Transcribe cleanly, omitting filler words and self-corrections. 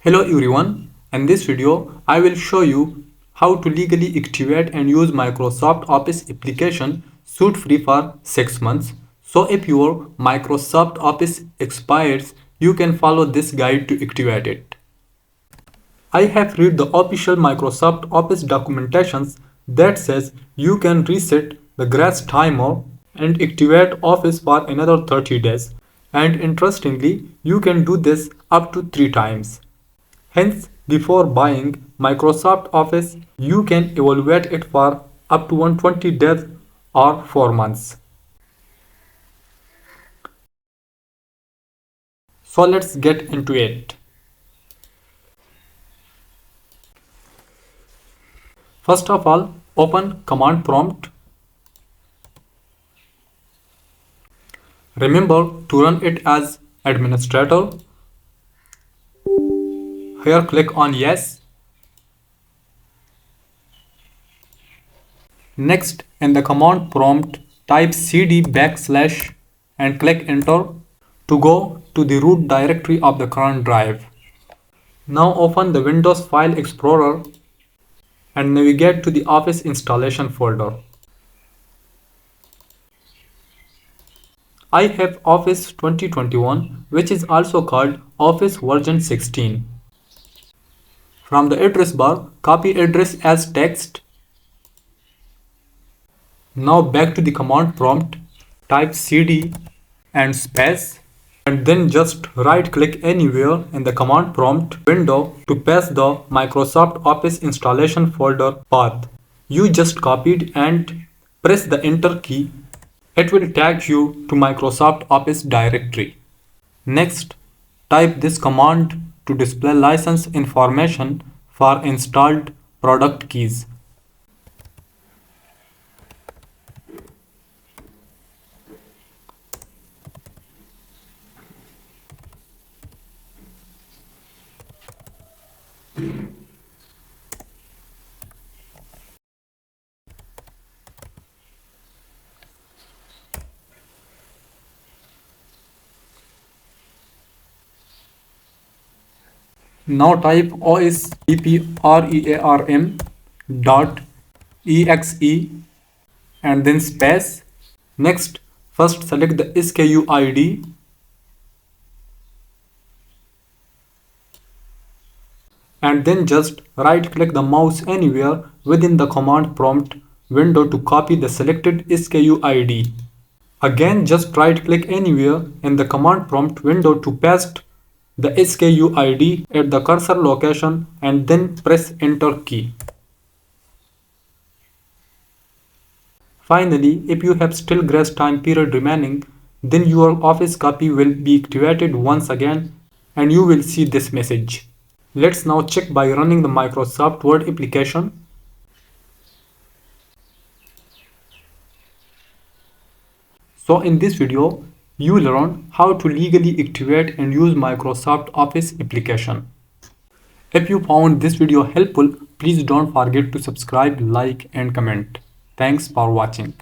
Hello everyone, in this video I will show you how to legally activate and use Microsoft Office application suite free for 6 months. So if your Microsoft Office expires, you can follow this guide to activate it. I have read the official Microsoft Office documentations that says you can reset the grace timer and activate Office for another 30 days. And interestingly, you can do this up to 3 times. Hence, before buying Microsoft Office, you can evaluate it for up to 120 days or 4 months. So let's get into it. First of all, open command prompt. Remember to run it as administrator. Here click on yes. Next, in the command prompt, type cd backslash and click enter to go to the root directory of the current drive. Now open the Windows File Explorer and navigate to the Office installation folder. I have Office 2021, which is also called Office version 16. From the address bar, copy address as text. Now back to the command prompt, type cd and space and then just right click anywhere in the command prompt window to paste the Microsoft Office installation folder path you just copied and press the enter key. It will take you to Microsoft Office directory. Next, type this command to display license information for installed product keys. Now type osprearm dot exe and then space. Next, first select the SKU ID and then just right click the mouse anywhere within the command prompt window to copy the selected SKU ID. Again, just right click anywhere in the command prompt window to paste the SKU ID at the cursor location and then press enter key. Finally, if you have still grace time period remaining, then your Office copy will be activated once again and you will see this message. Let's now check by running the Microsoft Word application. So in this video, you will learn how to legally activate and use Microsoft Office application. If you found this video helpful, please don't forget to subscribe, like and comment. Thanks for watching.